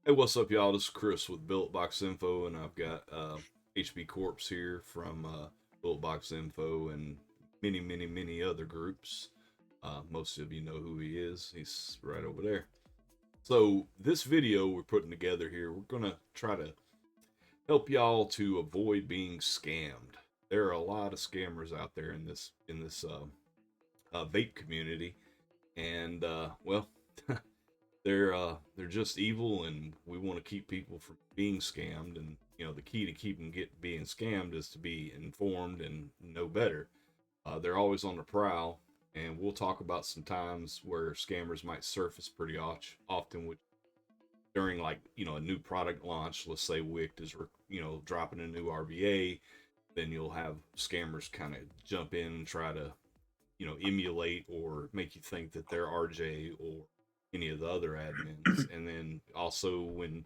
Hey, what's up, y'all? This is Chris with Billet Box Info, and I've got HB Corps here from Billet Box Info and many other groups. Most of you know who he is. He's right over there. So, this video we're putting together here, we're going to try to help y'all to avoid being scammed. There are a lot of scammers out there in this vape community, and well, they're just evil, and we want to keep people from being scammed. And the key to keep them get being scammed is to be informed and know better. They're always on the prowl, and we'll talk about some times where scammers might surface pretty often, which during, like, a new product launch. Let's say Wicked is dropping a new RVA, then you'll have scammers kind of jump in and try to emulate or make you think that they're RJ or any of the other admins. And then also when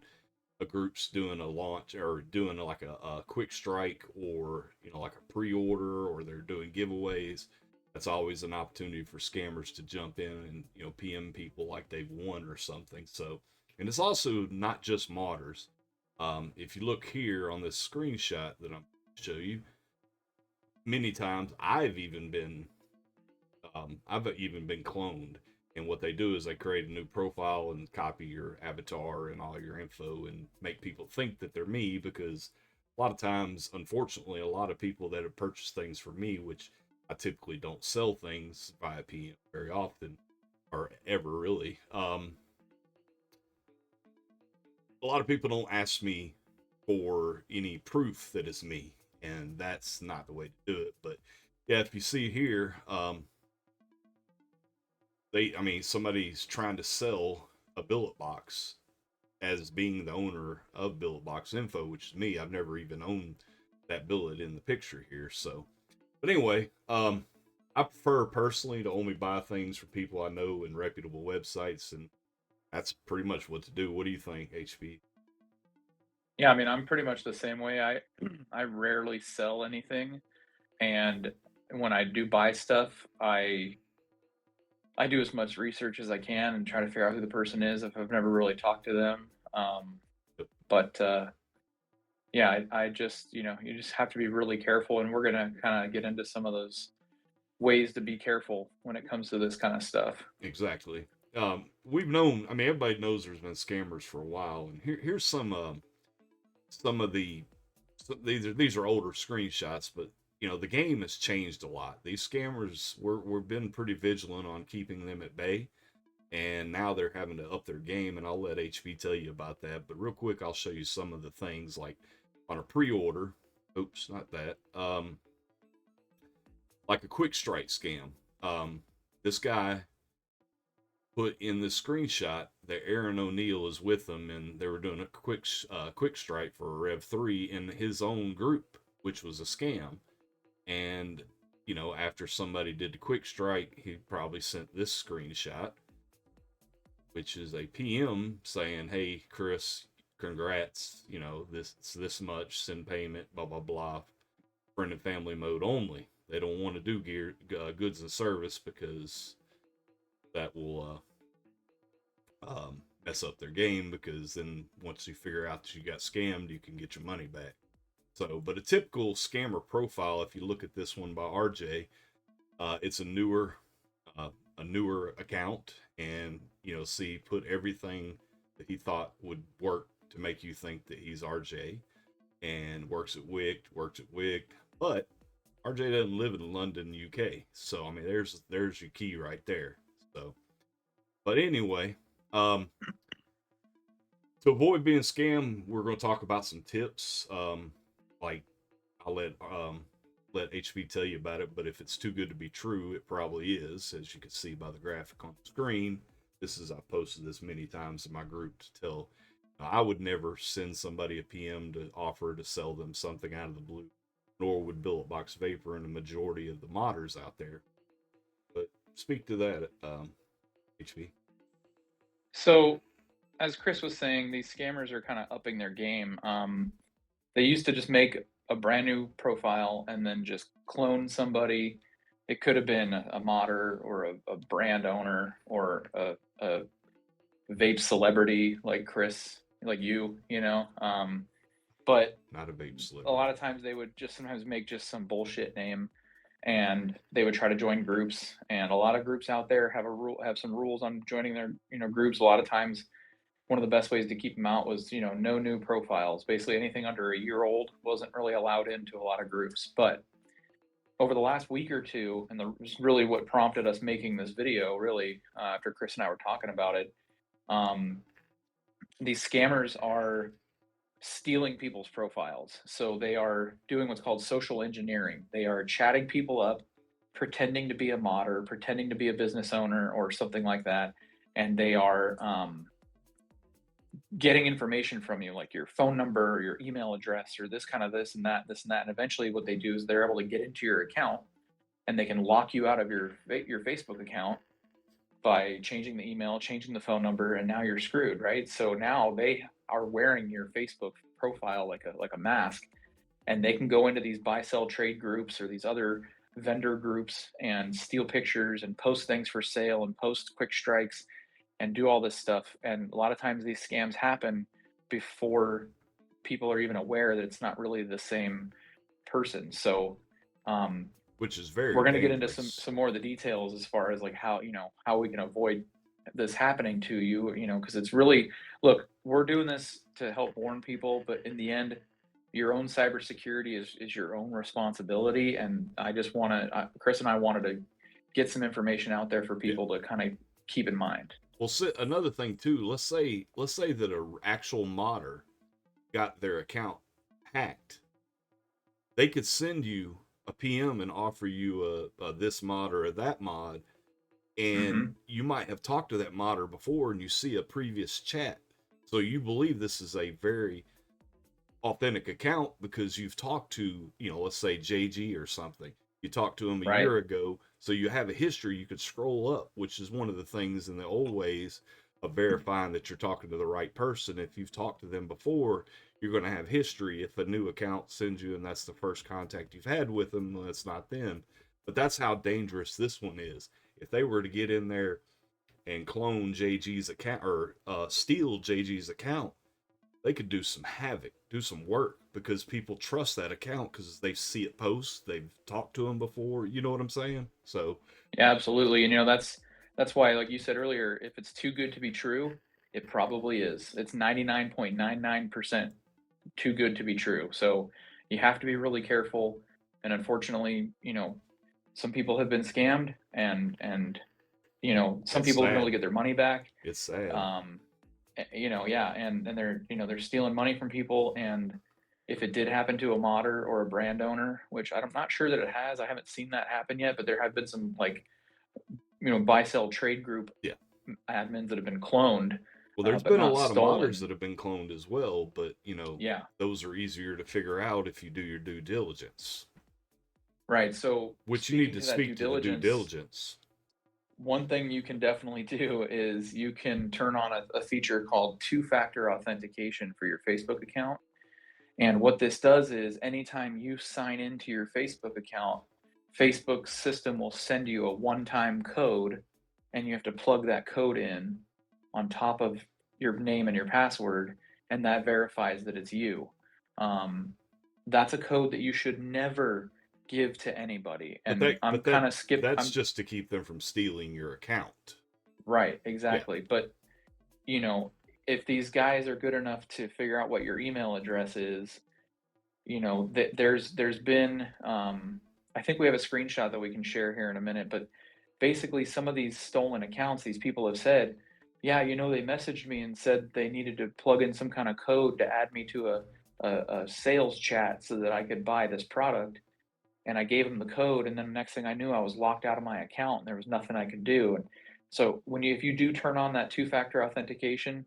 a group's doing a launch or doing like a quick strike, or like a pre-order, or they're doing giveaways, that's always an opportunity for scammers to jump in and PM people like they've won or something. So, and it's also not just modders. If you look here on this screenshot that I'm going to show you, many times I've even been cloned. And what they do is they create a new profile and copy your avatar and all your info and make people think that they're me, because a lot of times, unfortunately, a lot of people that have purchased things from me, which I typically don't sell things via PM very often or ever really. A lot of people don't ask me for any proof that it's me, and that's not the way to do it. But yeah, if you see here, somebody's trying to sell a billet box as being the owner of Billet Box Info, which is me. I've never even owned that billet in the picture here. So, but anyway, I prefer personally to only buy things from people I know and reputable websites, and that's pretty much what to do. What do you think, HB? Yeah, I mean, I'm pretty much the same way. I rarely sell anything, and when I do buy stuff, I do as much research as I can and try to figure out who the person is if I've never really talked to them. But yeah, I just you just have to be really careful, and we're gonna kind of get into some of those ways to be careful when it comes to this kind of stuff. Exactly. We've known. I mean, everybody knows there's been scammers for a while, and here's some of the these are older screenshots, but the game has changed a lot. These scammers, we've been pretty vigilant on keeping them at bay, and now they're having to up their game. And I'll let HV tell you about that. But real quick, I'll show you some of the things like on a pre-order. Oops, not that. Like a quick strike scam. This guy put in this screenshot that Aaron O'Neill is with them, and they were doing a quick strike for a Rev 3 in his own group, which was a scam. And after somebody did the quick strike, he probably sent this screenshot, which is a PM saying, "Hey, Chris, congrats. This much. Send payment. Blah blah blah. Friend and family mode only. They don't want to do goods and service, because that will mess up their game, because then once you figure out that you got scammed, you can get your money back." So, but a typical scammer profile, if you look at this one by RJ, it's uh, a newer account, and see, put everything that he thought would work to make you think that he's RJ, and works at Wicked, but RJ doesn't live in London, UK. So I mean, there's your key right there. So, but anyway, um, to avoid being scammed, we're going to talk about some tips. Like, I'll let HV tell you about it, but if it's too good to be true, it probably is, as you can see by the graphic on the screen. I've posted this many times in my group to tell. I would never send somebody a PM to offer to sell them something out of the blue, nor would Billet Box Vapor and the majority of the modders out there. But speak to that, HV. So, as Chris was saying, these scammers are kind of upping their game. They used to just make a brand new profile and then just clone somebody. It could have been a modder or a brand owner or a vape celebrity like Chris. like you know. But Not a vape a lot celebrity. of times they would just sometimes make just some bullshit name, and they would try to join groups. And a lot of groups out there have some rules on joining their groups. A lot of times, one of the best ways to keep them out was no new profiles. Basically, anything under a year old wasn't really allowed into a lot of groups. But over the last week or two, and really what prompted us making this video, really after Chris and I were talking about it, um, these scammers are stealing people's profiles. So they are doing what's called social engineering. They are chatting people up, pretending to be a modder, pretending to be a business owner or something like that, and they are getting information from you, like your phone number or your email address or this and that, this and that. And eventually, what they do is they're able to get into your account and they can lock you out of your Facebook account by changing the email, changing the phone number, and now you're screwed, right? So now they are wearing your Facebook profile like a mask, and they can go into these buy sell trade groups or these other vendor groups and steal pictures and post things for sale and post quick strikes and do all this stuff. And a lot of times these scams happen before people are even aware that it's not really the same person. So um, Which is very we're going to get into dangerous. some more of the details as far as like how how we can avoid this happening to you, because it's really, look, we're doing this to help warn people, but in the end, your own cybersecurity is your own responsibility. And I just want to, Chris and I wanted to get some information out there for Yeah. people to kind of keep in mind. Well, another thing too. Let's say that a actual modder got their account hacked. They could send you a PM and offer you a this mod or a that mod, and Hmm. you might have talked to that modder before, and you see a previous chat, so you believe this is a very authentic account because you've talked to, let's say JG or something. You talked to him a Right. year ago, so you have a history. You could scroll up, which is one of the things in the old ways of verifying that you're talking to the right person. If you've talked to them before, you're going to have history. If a new account sends you and that's the first contact you've had with them, well, that's not them. But that's how dangerous this one is. If they were to get in there and clone JG's account or steal JG's account, they could do some havoc, do some work because people trust that account because they see it post, they've talked to them before. You know what I'm saying? So, Yeah, absolutely. And that's why, like you said earlier, if it's too good to be true, it probably is. It's 99.99% too good to be true. So you have to be really careful. And unfortunately, some people have been scammed, and some it's people have been able to sad. get their money back. It's sad. Um, yeah, and they're they're stealing money from people. And if it did happen to a modder or a brand owner, which I'm not sure that it has, I haven't seen that happen yet, but there have been some like buy sell trade group Yeah. admins that have been cloned, Well, there's but been a not lot of modders stolen. that have been cloned as well, but, Yeah, those are easier to figure out if you do your due diligence, right. So which you need speaking to to that speak due to the due diligence, diligence. one thing you can definitely do is you can turn on a feature called two-factor authentication for your Facebook account. And what this does is anytime you sign into your Facebook account, Facebook's system will send you a one-time code, and you have to plug that code in on top of your name and your password, and that verifies that it's you. Um, that's a code that you should never give to anybody. But And I'm kind of that's I'm just to keep them from stealing your account. right, Yeah. exactly. But you know, if these guys are good enough to figure out what your email address is, there's been I think we have a screenshot that we can share here in a minute, but basically some of these stolen accounts, these people have said, yeah, they messaged me and said they needed to plug in some kind of code to add me to a sales chat so that I could buy this product. And I gave them the code, and then the next thing I knew, I was locked out of my account and there was nothing I could do. And so if you do turn on that two-factor authentication,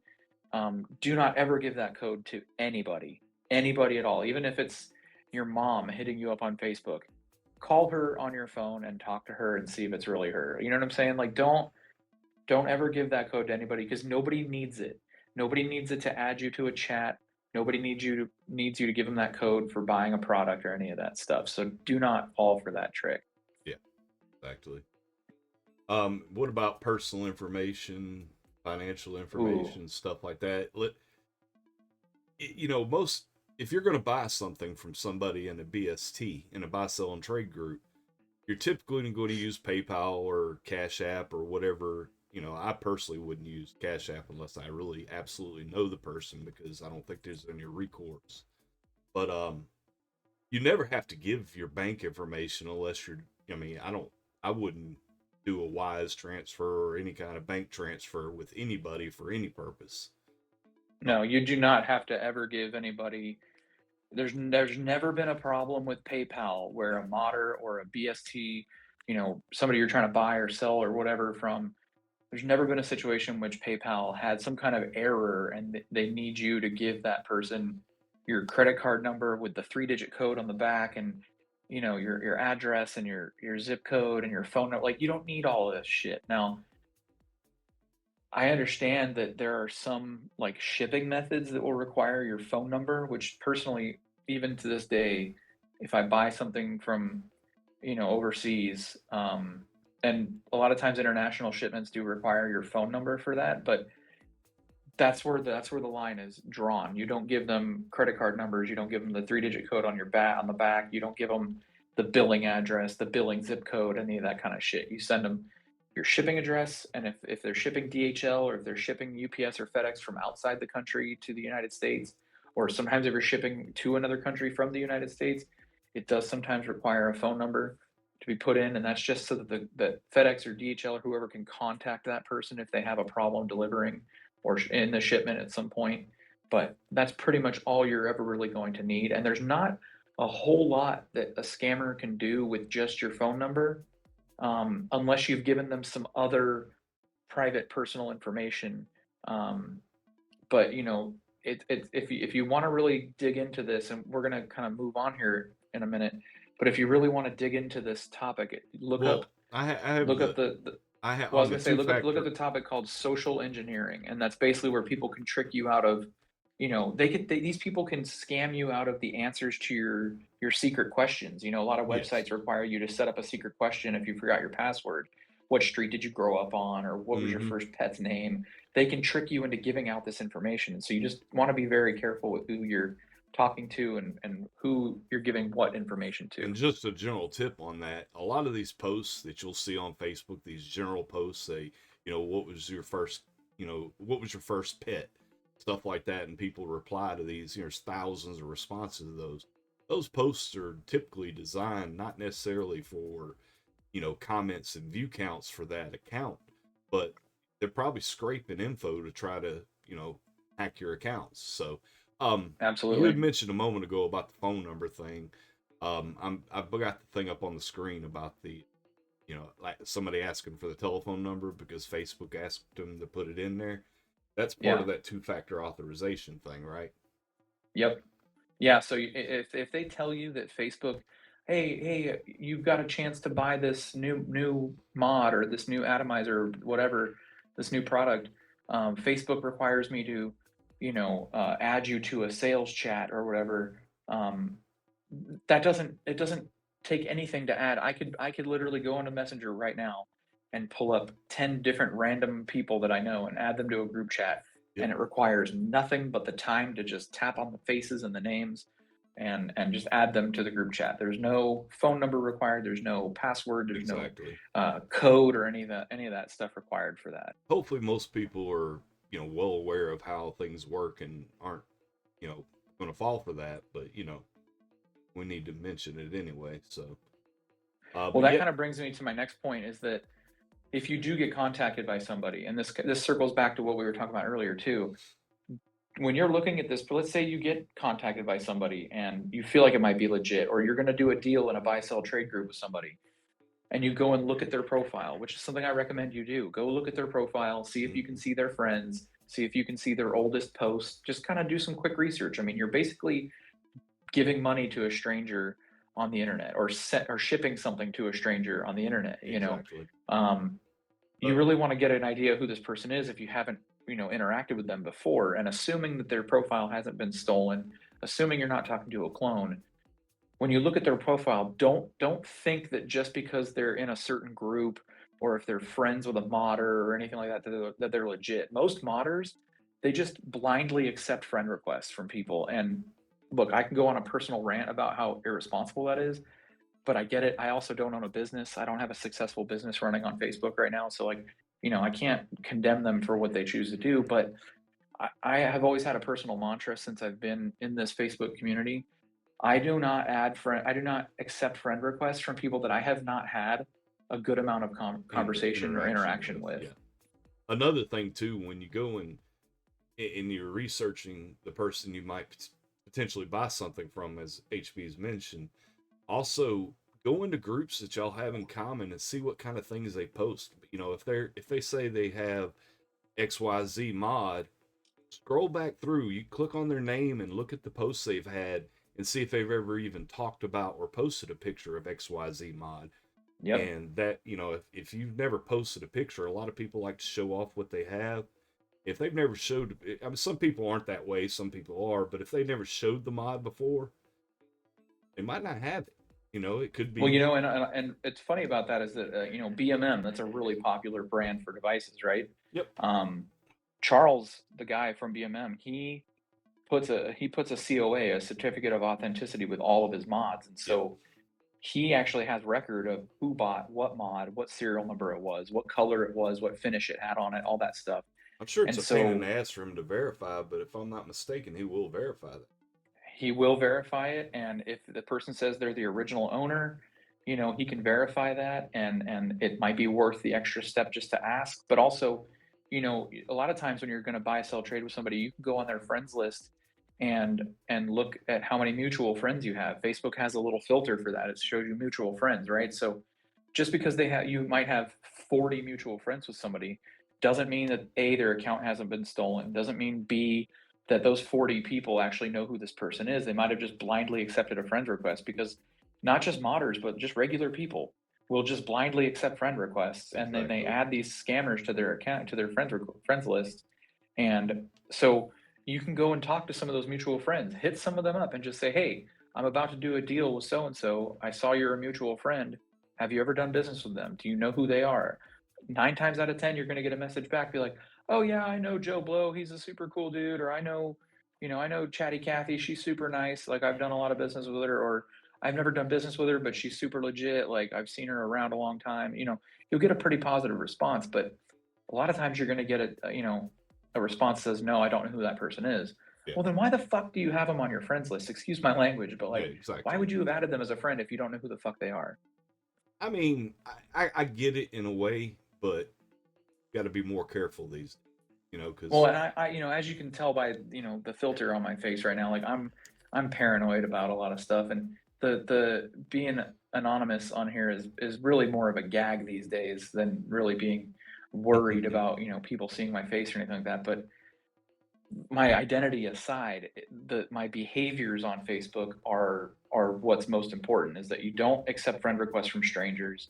do not ever give that code to anybody at all, even if it's your mom hitting you up on Facebook. Call her on your phone and talk to her and see if it's really her. You know what I'm saying? Like, don't ever give that code to anybody because nobody needs it. Nobody needs it to add you to a chat. Nobody needs you to give them that code for buying a product or any of that stuff. So do not fall for that trick. Yeah, exactly. What about personal information, financial Ooh, information, stuff like that? most, if you're going to buy something from somebody in a BST, in a buy, sell, and trade group, you're typically going to use PayPal or Cash App or whatever. I personally wouldn't use Cash App unless I really absolutely know the person, because I don't think there's any recourse. But you never have to give your bank information unless you're. I mean, I wouldn't do a wise transfer or any kind of bank transfer with anybody for any purpose. No, you do not have to ever give anybody. There's never been a problem with PayPal where a modder or a BST, somebody you're trying to buy or sell or whatever from, there's never been a situation in which PayPal had some kind of error and they need you to give that person your credit card number with the three-digit code on the back, and your address and your zip code and your phone number. Like, you don't need all of this shit. Now, I understand that there are some like shipping methods that will require your phone number, which personally, even to this day, if I buy something from, overseas, and a lot of times international shipments do require your phone number for that, but that's where the line is drawn. You don't give them credit card numbers, you don't give them the three-digit code on your back on the back, you don't give them the billing address, the billing zip code, any of that kind of shit. You send them your shipping address, and if they're shipping DHL or if they're shipping UPS or FedEx from outside the country to the United States, or sometimes if you're shipping to another country from the United States, it does sometimes require a phone number to be put in, and that's just so that the FedEx or DHL or whoever can contact that person if they have a problem delivering or in the shipment at some point. But that's pretty much all you're ever really going to need. And there's not a whole lot that a scammer can do with just your phone number, unless you've given them some other private personal information. Um, but if you want to really dig into this, and we're going to kind of move on here in a minute, but if you really want to dig into this topic, look up Well, I have look up the the I have well, I was on the gonna say two look up factor. the topic called social engineering, and that's basically where people can trick you out of, these people can scam you out of the answers to your secret questions. A lot of Yes. websites require you to set up a secret question if you forgot your password. What street did you grow up on, or what was your Hmm. first pet's name? They can trick you into giving out this information, so you just want to be very careful with who you're talking to and who you're giving what information to. And just a general tip on that, a lot of these posts that you'll see on Facebook, these general posts say, what was your first pet? Stuff like that. And people reply to these, there's thousands of responses to those. Those posts are typically designed not necessarily for, comments and view counts for that account, but they're probably scraping info to try to, hack your accounts. So, you had Absolutely. mentioned a moment ago about the phone number thing. I've got the thing up on the screen about the, like somebody asking for the telephone number because Facebook asked them to put it in there. That's part Yeah. of that two-factor authorization thing, right? Yep. Yeah, so if they tell you that Facebook, hey, you've got a chance to buy this new mod or this new atomizer or whatever, this new product, Facebook requires me to, add you to a sales chat or whatever. Um, it doesn't take anything to add. I could literally go into Messenger right now and pull up 10 different random people that I know and add them to a group chat, Yep, and it requires nothing but the time to just tap on the faces and the names and just add them to the group chat. There's no phone number required, there's no password, there's no exactly. code or any of that stuff required for that. Hopefully, most people are, well aware of how things work and aren't, you know, going to fall for that. But we need to mention it anyway. So, Well, but that yeah, kind of brings me to my next point, is that if you do get contacted by somebody, and this circles back to what we were talking about earlier too, when you're looking at this, let's say you get contacted by somebody and you feel like it might be legit, or you're going to do a deal in a buy sell trade group with somebody, and you go and look at their profile, which is something I recommend you do. Go look at their profile, see if you can mhm, see their friends, see if you can see their oldest posts, just kind of do some quick research. I mean, you're basically giving money to a stranger on the internet, or shipping something to a stranger on the internet. exactly. Um, you But really want to get an idea of who this person is if you haven't, interacted with them before, and assuming that their profile hasn't been stolen, assuming you're not talking to a clone. When you look at their profile, don't think that just because they're in a certain group, or if they're friends with a modder or anything like that, that they're legit. Most modders, they just blindly accept friend requests from people. And look, I can go on a personal rant about how irresponsible that is, but I get it. I also don't own a business. I don't have a successful business running on Facebook right now. So like, I can't condemn them for what they choose to do, but I have always had a personal mantra since I've been in this Facebook community. I do not accept friend requests from people that I have not had a good amount of conversation or Interaction interaction with, with. yeah. Another thing too, when you go and you're researching the person you might potentially buy something from, as HB's mentioned, also go into groups that y'all have in common and see what kind of things they post. If they say they have XYZ mod, scroll back through, you click on their name and look at the posts they've had and see if they've ever even talked about or posted a picture of XYZ mod. Yep. And that, if you've never posted a picture, a lot of people like to show off what they have. If they've never showed, I mean, some people aren't that way, some people are, but if they never showed the mod before, they might not have it. It could Well, be. and it's funny about that is that BMM, that's a really popular brand for devices, right? Yep. Charles, the guy from BMM, he puts a COA, a certificate of authenticity, with all of his mods, and Yep. so he actually has record of who bought what mod, what serial number it was, what color it was, what finish it had on it, all that stuff. I'm sure it's And a pain in so the ass for him to verify, but if I'm not mistaken, he will verify that. he will verify it, and if the person says they're the original owner, he can verify that, and it might be worth the extra step just to ask. But also, a lot of times when you're going to buy, sell, trade with somebody, you can go on their friends list and look at how many mutual friends you have. Facebook has a little filter for that. It shows you mutual friends, right? So just because you might have 40 mutual friends with somebody doesn't mean that A, their account hasn't been stolen, doesn't mean B, that those 40 people actually know who this person is. They might have just blindly accepted a friend request, because not just modders, but just regular people will just blindly accept friend requests, and then they Exactly. add these scammers to their account, to their friends list. And so you can go and talk to some of those mutual friends, hit some of them up and just say, "Hey, I'm about to do a deal with so and so. I saw you're a mutual friend. Have you ever done business with them? Do you know who they are?" 9 times out of 10, you're going to get a message back, be like, "Oh yeah, I know Joe Blow. He's a super cool dude." Or I know Chatty Cathy. She's super nice. Like, I've done a lot of business with her. Or I've never done business with her, but she's super legit. Like, I've seen her around a long time. You'll get a pretty positive response. But a lot of times you're going to get a response that says, "No, I don't know who that person is." Yeah. Well, then why the fuck do you have them on your friends list? Excuse my language, but Yeah. like, why Exactly. would you have added them as a friend if you don't know who the fuck they are? I mean, I get it in a way, but got to be more careful these days, Well, because and as you can tell by, the filter on my face right now, like, I'm paranoid about a lot of stuff, and the being anonymous on here is really more of a gag these days than really being worried about, people seeing my face or anything like that. But my identity aside, my behaviors on Facebook are what's most important. Is that you don't accept friend requests from strangers.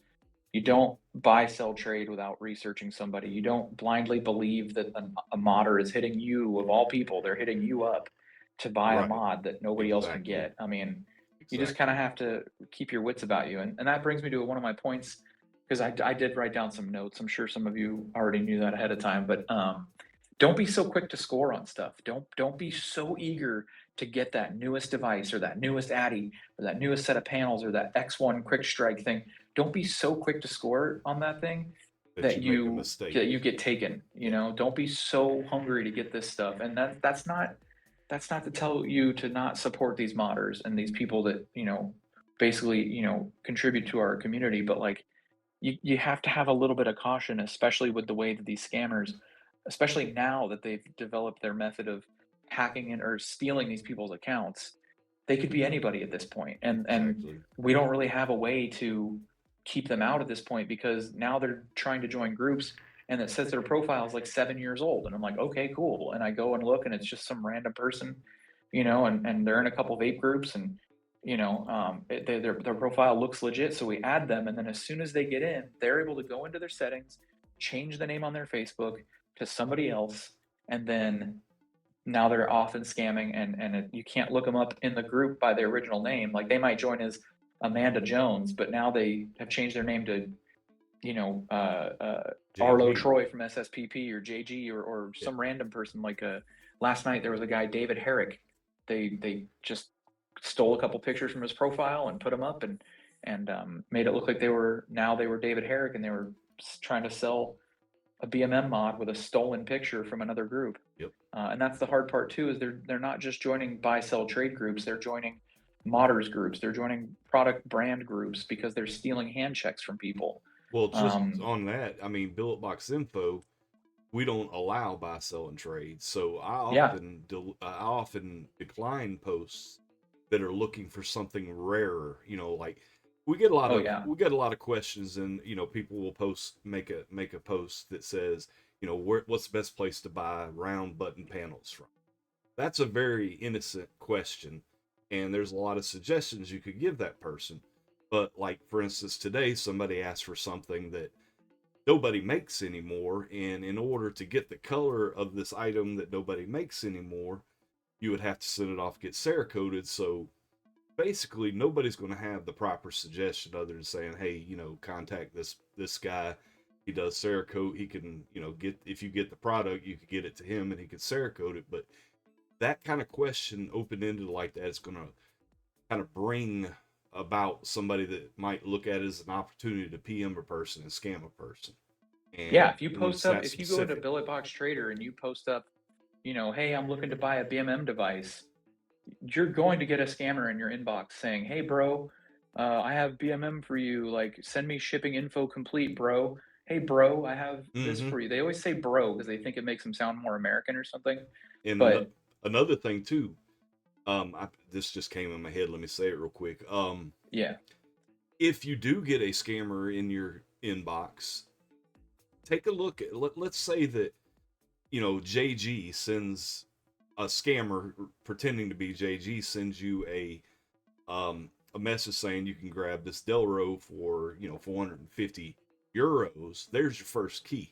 You don't buy, sell, trade without researching somebody. You don't blindly believe that a modder is hitting you, of all people. They're hitting you up to buy a right, mod that nobody else can exactly, get. I mean, you just kind exactly. of have to keep your wits about you. And that brings me to one of my points, because I did write down some notes. I'm sure some of you already knew that ahead of time, but don't be so quick to score on stuff. Don't be so eager to get that newest device, or that newest Addy, or that newest set of panels, or that X1 quick strike thing. Don't be so quick to score on that thing That that you make a you mistake. that you get taken. Yeah. Don't be so hungry to get this stuff. And that's not to tell you to not support these modders and these people that, basically, contribute to our community. But like, you have to have a little bit of caution, especially with the way that these scammers, especially now that they've developed their method of hacking in or stealing these people's accounts. They could be anybody at this point, and Exactly. we don't really have a way to keep them out at this point, because now they're trying to join groups, and it says their profile is like 7 years old, and I'm like, okay, cool, and I go and look, and it's just some random person, and they're in a couple vape groups, and their profile looks legit, so we add them, and then as soon as they get in, they're able to go into their settings, change the name on their Facebook to somebody else, and then now they're off and scamming, and you can't look them up in the group by their original name. Like, they might join as Amanda Jones, but now they have changed their name to you know, Arlo JG. Troy from SSPP or JG or Yeah. some random person. Like last night there was a guy, David Herrick. They just stole a couple pictures from his profile and put them up and made it look like they were David Herrick, and they were trying to sell a BMM mod with a stolen picture from another group. Yep. And that's the hard part too, is they're not just joining buy sell trade groups, they're joining modders groups, they're joining product brand groups because they're stealing hand checks from people. Well, just um, on that, I mean, Billet Box Info, we don't allow buy, sell, and trade. So yeah. I often decline posts that are looking for something rarer. You know, like Oh yeah. we get a lot of questions, and people will make a post that says, what's the best place to buy round button panels from. That's a very innocent question, and there's a lot of suggestions you could give that person. But like for instance, today somebody asked for something that nobody makes anymore, and in order to get the color of this item that nobody makes anymore, you would have to send it off get Cerakoted. So basically nobody's going to have the proper suggestion other than saying, hey, contact this guy. He does Cerakote. He can, get, if you get the product, you could get it to him and he could Cerakote it. But that kind of question, open ended like that, is going to kind of bring about somebody that might look at it as an opportunity to PM a person and scam a person. Yeah, And if you when post it's up, that if you go into specific, Billet Box Trader and you post up, hey, I'm looking to buy a BMM device, you're going to get a scammer in your inbox saying, "Hey, bro, I have BMM for you. Like, send me shipping info complete, bro. Hey, bro, I have this mm-hmm. for you." They always say "bro" because they think it makes them sound more American or something. And But another thing too, this just came in my head. Let me say it real quick. yeah, If you do get a scammer in your inbox, take a look at. Let's say that JG sends a scammer pretending to be JG sends you a message saying you can grab this Delro for 450 euros. There's your first key.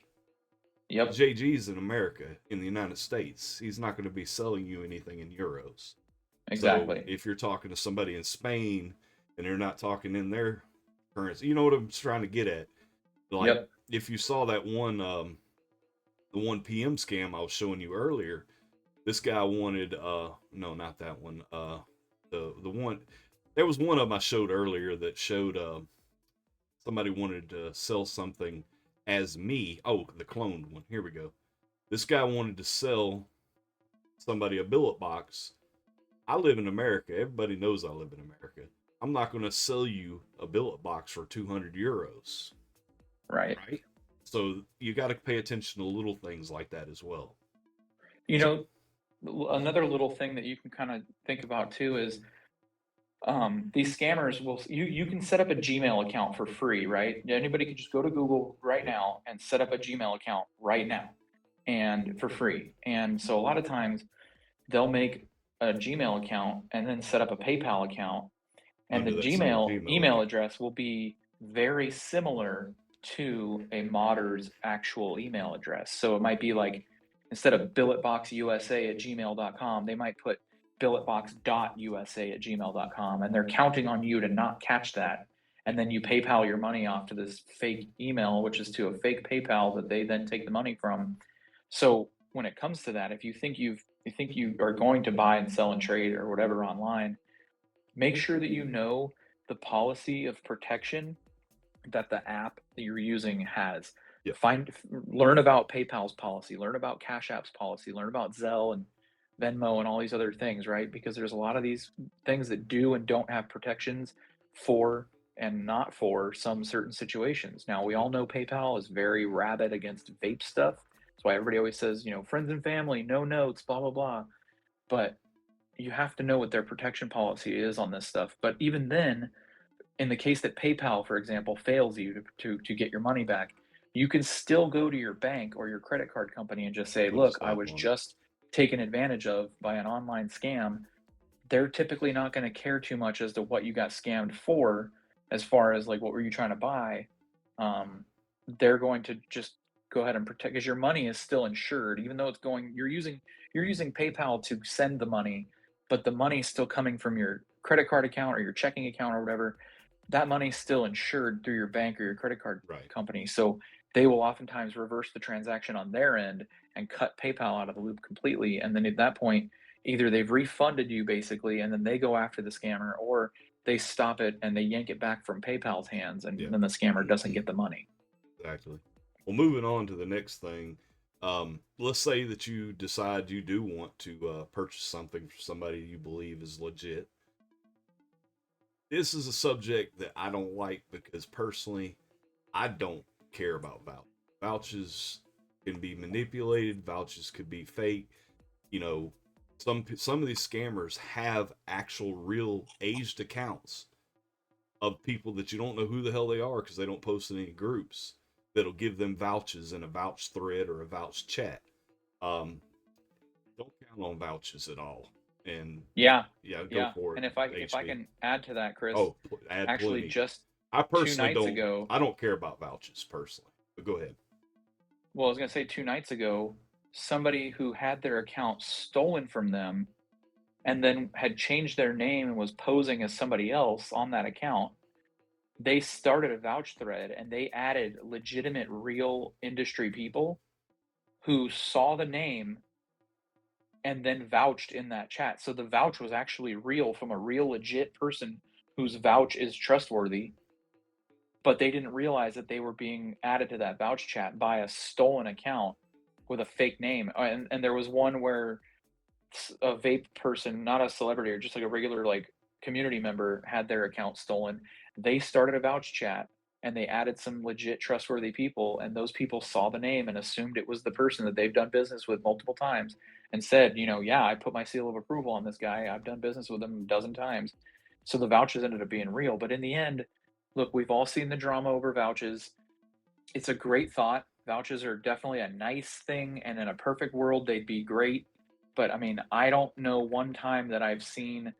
yep, JG's in America, in the United States. He's not going to be selling you anything in euros. So exactly, if you're talking to somebody in Spain and they're not talking in their currency, you know what I'm trying to get at. Like yep, if you saw that one, the 1 p.m. scam I was showing you earlier, this guy wanted, no, not that one. The one, there was one of them I showed earlier that showed somebody wanted to sell something as me. Oh, the cloned one. Here we go. This guy wanted to sell somebody a billet box. I live in America. Everybody knows I live in America. I'm not going to sell you a billet box for 200 euros. right. Right? So you got to pay attention to little things like that as well. You So, know, another little thing that you can kind of think about too is these scammers will you can set up a Gmail account for free, right? Anybody can just go to Google right yep. now and set up a Gmail account right now and for free. And so a lot of times they'll make a Gmail account and then set up a PayPal account, and the Under that same Gmail Gmail email account. address will be very similar to a modder's actual email address. So it might be like, instead of billetboxusa@gmail.com, they might put billetbox.usa@gmail.com, and they're counting on you to not catch that. And then you PayPal your money off to this fake email, which is to a fake PayPal that they then take the money from. So when it comes to that, if you think you are going to buy and sell and trade or whatever online, make sure that you know the policy of protection that the app that you're using has. Yep. Learn about PayPal's policy, learn about Cash App's policy, learn about Zelle and Venmo and all these other things, right? Because there's a lot of these things that do and don't have protections for and not for some certain situations. Now, we Yep. all know PayPal is very rabid against vape stuff. That's why everybody always says, friends and family, no notes, blah, blah, blah. But you have to know what their protection policy is on this stuff. But even then, in the case that PayPal, for example, fails you to get your money back, you can still go to your bank or your credit card company and just say, Put a "Look, I stop was on it. just taken advantage of by an online scam." They're typically not going to care too much as to what you got scammed for, as far as like what were you trying to buy. Um, they're going to just go ahead and protect, because your money is still insured, even though it's going. You're using PayPal to send the money, but the money is still coming from your credit card account or your checking account or whatever. that money's still insured through your bank or your credit card Right. company. So they will oftentimes reverse the transaction on their end and cut PayPal out of the loop completely. And then at that point, either they've refunded you basically, and then they go after the scammer, or they stop it and they yank it back from PayPal's hands, and Yeah. then the scammer doesn't get the money. Exactly. Well, moving on to the next thing. Let's say that you decide you do want to purchase something for somebody you believe is legit. This is a subject that I don't like because personally, I don't care about vouchers. Vouchers can be manipulated. Vouchers could be fake. You know, some of these scammers have actual real aged accounts of people that you don't know who the hell they are because they don't post in any groups that'll give them vouchers in a vouch thread or a vouch chat. Um, don't count on vouchers at all. And Yeah, yeah, go yeah. for it, And if I HB. can add to that, Chris, Oh, add actually plenty. just I two personally nights don't. ago, I don't care about vouchers personally. But go ahead. well, I was gonna say 2 nights ago, somebody who had their account stolen from them and then had changed their name and was posing as somebody else on that account, they started a vouch thread and they added legitimate real industry people who saw the name and then vouched in that chat. So the vouch was actually real from a real legit person whose vouch is trustworthy, but they didn't realize that they were being added to that vouch chat by a stolen account with a fake name. And there was one where a vape person, not a celebrity or just like a regular like community member, had their account stolen. They started a vouch chat and they added some legit trustworthy people, and those people saw the name and assumed it was the person that they've done business with multiple times and said, yeah, I put my seal of approval on this guy. I've done business with him a dozen times. So the vouchers ended up being real. But in the end, look, we've all seen the drama over vouchers. It's a great thought. Vouchers are definitely a nice thing, and in a perfect world, they'd be great. But I mean, I don't know one time that I've seen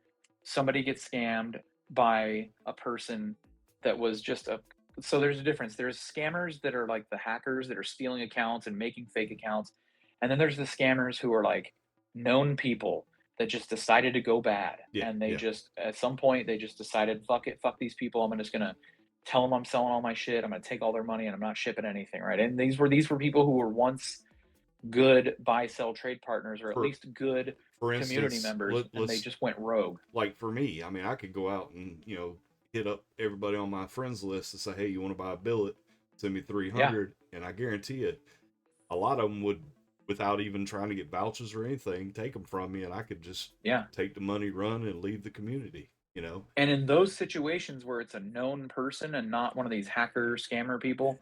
somebody get scammed by a person that was just a. So there's a difference. There's scammers that are like the hackers that are stealing accounts and making fake accounts. And then there's the scammers who are like known people that just decided to go bad. Yeah, And they yeah, just, at some point, they just decided, fuck it, fuck these people. I'm just going to tell them I'm selling all my shit. I'm going to take all their money and I'm not shipping anything, right? And these were people who were once good buy sell trade partners or at for least good for community instance, members, and they let's just went rogue. like for me. I mean, I could go out and hit up everybody on my friends list and say, hey, you want to buy a billet? Send me three Yeah, hundred, and I guarantee you, a lot of them would, without even trying to get vouchers or anything, take them from me, and I could just yeah. take the money, run, and leave the community. And in those situations where it's a known person and not one of these hacker scammer people,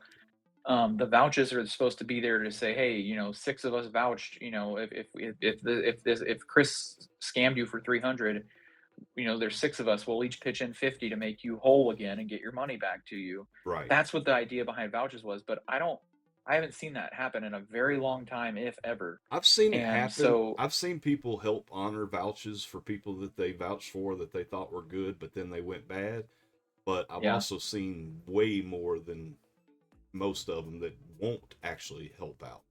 the vouchers are supposed to be there to say, hey, six of us vouched. If Chris scammed you for 300, there's six of us. We'll each pitch in 50 to make you whole again and get your money back to you. Right. That's what the idea behind vouchers was. But I haven't seen that happen in a very long time, if ever. I've seen it And happen. so, I've seen people help honor vouchers for people that they vouched for that they thought were good, but then they went bad. But I've yeah, also seen way more than most of them that won't actually help out.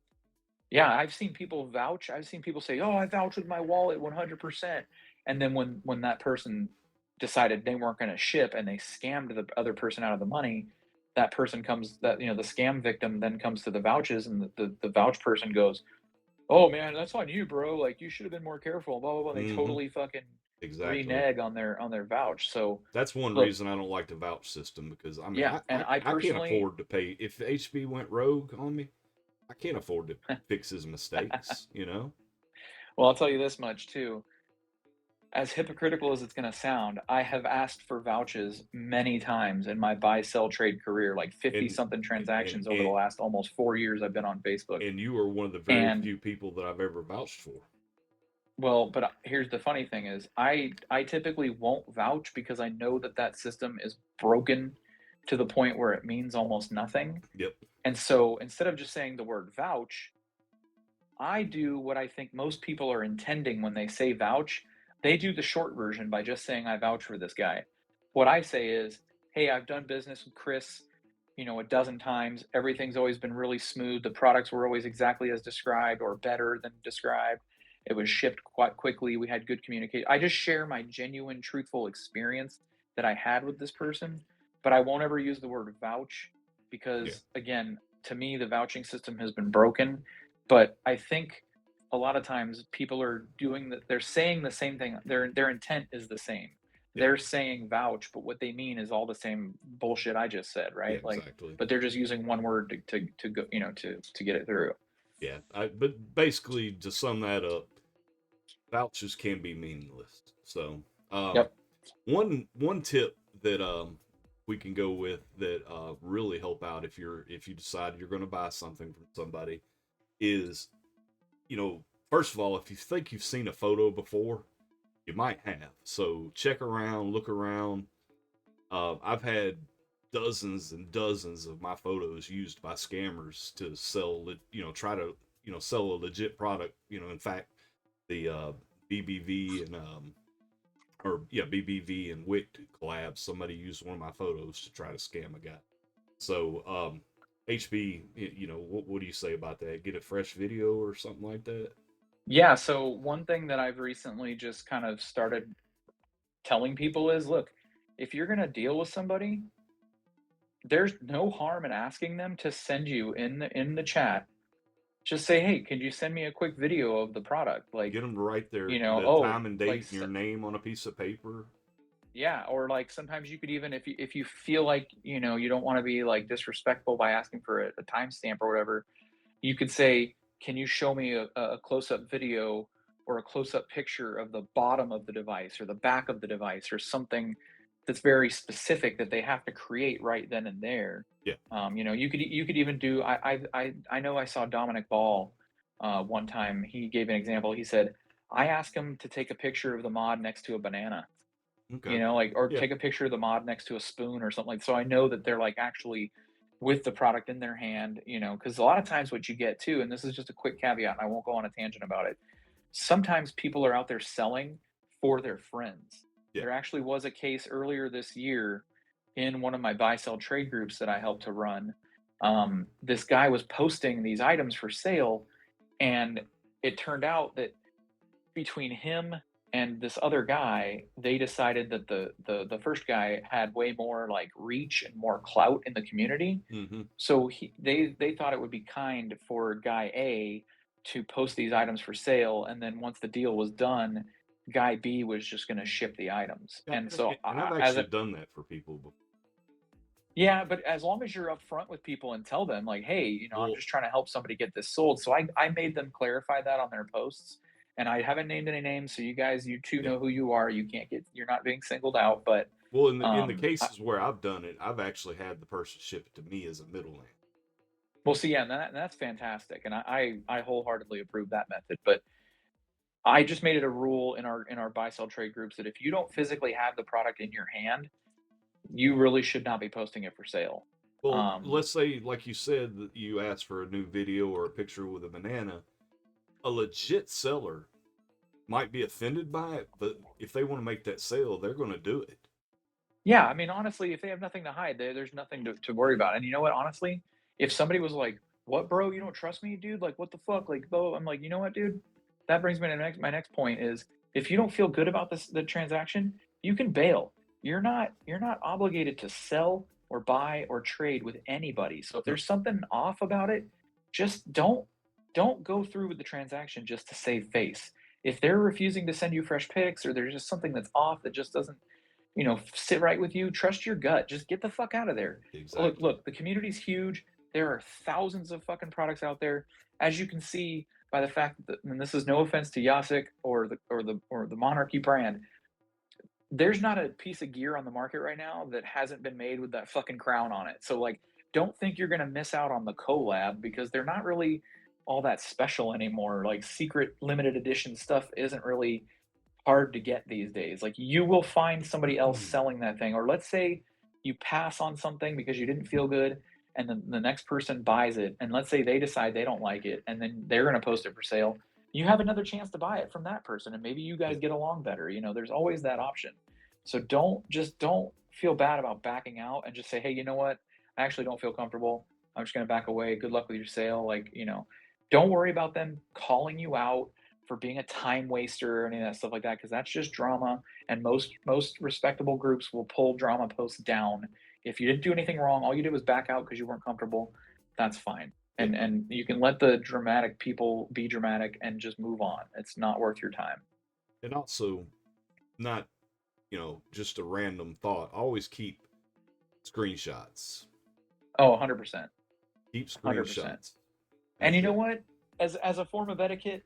yeah, I've seen people vouch. I've seen people say, "Oh, I vouch with my wallet 100%." And then when that person decided they weren't going to ship and they scammed the other person out of the money, that person comes that the scam victim then comes to the vouches, and the vouch person goes, "Oh man, that's on you, bro. Like you should have been more careful." Blah blah blah. They Mm-hmm. totally fucking Exactly. renege on their vouch. So That's one look, reason I don't like the vouch system because I mean yeah, and I I can't personally, afford to pay if HB went rogue on me. I can't afford to fix his mistakes. well, I'll tell you this much too. As hypocritical as it's going to sound, I have asked for vouchers many times in my buy sell trade career, like 50 And something and and transactions over the and, last almost 4 years I've been on Facebook. and you are one of the very And few people that I've ever vouched for. well, but here's the funny thing is I typically won't vouch because I know that that system is broken to the point where it means almost nothing. Yep. And so instead of just saying the word vouch, I do what I think most people are intending when they say vouch. They do the short version by just saying, I vouch for this guy. What I say is, hey, I've done business with Chris, a dozen times. Everything's always been really smooth. The products were always exactly as described or better than described. It was shipped quite quickly. We had good communication. I just share my genuine, truthful experience that I had with this person. but I won't ever use the word vouch Yeah. because, again, to me, the vouching system has been broken. But I think a lot of times people are doing that, they're saying the same thing. Their intent is the same. Yeah. They're saying vouch, but what they mean is all the same bullshit I just said, Yeah. right? Like, Exactly. but they're just using one word to go, to get it through. Yeah. But basically, to sum that up, vouchers can be meaningless. So, um, Yep. one tip that we can go with that really help out if you decide you're going to buy something from somebody is, first of all, if you think you've seen a photo before, you might have. So check around, look around. I've had dozens and dozens of my photos used by scammers to sell, try to, sell a legit product. In fact, the BBV and BBV and Wick collab. Somebody used one of my photos to try to scam a guy. So HB, what do you say about that? Get a fresh video or something like that? Yeah. So one thing that I've recently just kind of started telling people is, look, if you're gonna deal with somebody, there's no harm in asking them to send you in the chat. Just say, "Hey, could you send me a quick video of the product?" Get Like, them to write you their know, the "Oh, time and like, date and your name on a piece of paper. yeah," or like sometimes you could even, if you feel like, you don't want to be like disrespectful by asking for a timestamp or whatever, you could say, "Can you show me a close-up video or a close-up picture of the bottom of the device or the back of the device," or something that's very specific that they have to create right then and there. Yeah. You could even do. I know I saw Dominic Ball one time. He gave an example. He said, "I asked him to take a picture of the mod next to a banana." Okay. Like, or Yeah. take a picture of the mod next to a spoon or something, like, so I know that they're like actually with the product in their hand, because a lot of times what you get too, and this is just a quick caveat, and I won't go on a tangent about it. Sometimes people are out there selling for their friends. Yeah. There actually was a case earlier this year in one of my buy sell trade groups that I helped to run. This guy was posting these items for sale, and it turned out that between him and this other guy, they decided that the first guy had way more like reach and more clout in the community. Mm-hmm. So they thought it would be kind for guy A to post these items for sale, and then once the deal was done, guy B was just going to ship the items. Yeah, And so, and I've as actually a done that for people before. yeah, but as long as you're upfront with people and tell them like, hey, I'm Well, just trying to help somebody get this sold. So I made them clarify that on their posts, and I haven't named any names, so you two yeah. know who you are. You're not being singled out, but Well, in the I, cases where I've done it, I've actually had the person ship it to me as a middleman. we'll see. Yeah, and that's fantastic, and I wholeheartedly approve that method. But I just made it a rule in our buy sell trade groups that if you don't physically have the product in your hand, you really should not be posting it for sale. Well, Um, let's say, like you said, that you asked for a new video or a picture with a banana. A legit seller might be offended by it, but if they want to make that sale, they're going to do it. Yeah, I mean, honestly, if they have nothing to hide, there's nothing to worry about. And you know what? Honestly, if somebody was like, "What, bro? You don't trust me, dude? Like, what the fuck?" Like, bro, I'm like, you know what, dude? That brings me to my next point is, if you don't feel good about the transaction, you can bail. You're not obligated to sell or buy or trade with anybody. So if No. there's something off about it, just don't go through with the transaction just to save face. If they're refusing to send you fresh pics, or there's just something that's off that just doesn't sit right with you, trust your gut. Just get the fuck out of there. Look, Exactly. look, the community's huge. There are thousands of fucking products out there. As you can see by the fact that, and this is no offense to Yasik or the Monarchy brand, there's not a piece of gear on the market right now that hasn't been made with that fucking crown on it. So like, don't think you're gonna miss out on the collab because they're not really all that special anymore. Like secret limited edition stuff isn't really hard to get these days. Like you will find somebody else selling that thing. Or let's say you pass on something because you didn't feel good, and then the next person buys it, and let's say they decide they don't like it, and then they're going to post it for sale. You have another chance to buy it from that person, and maybe you Yeah. guys get along better. There's always that option. So don't feel bad about backing out, and just say, hey, you know what? I actually don't feel comfortable. I'm just going to back away. Good luck with your sale. Like, don't worry about them calling you out for being a time waster or any of that stuff like that, because that's just drama. And most respectable groups will pull drama posts down If you didn't do anything wrong, all you did was back out because you weren't comfortable, that's fine. Yeah. And you can let the dramatic people be dramatic and just move on. It's not worth your time. And also, not, just a random thought. Always keep screenshots. Oh, 100%. Keep 100%. screenshots. And That's you know it. what? As a form of etiquette,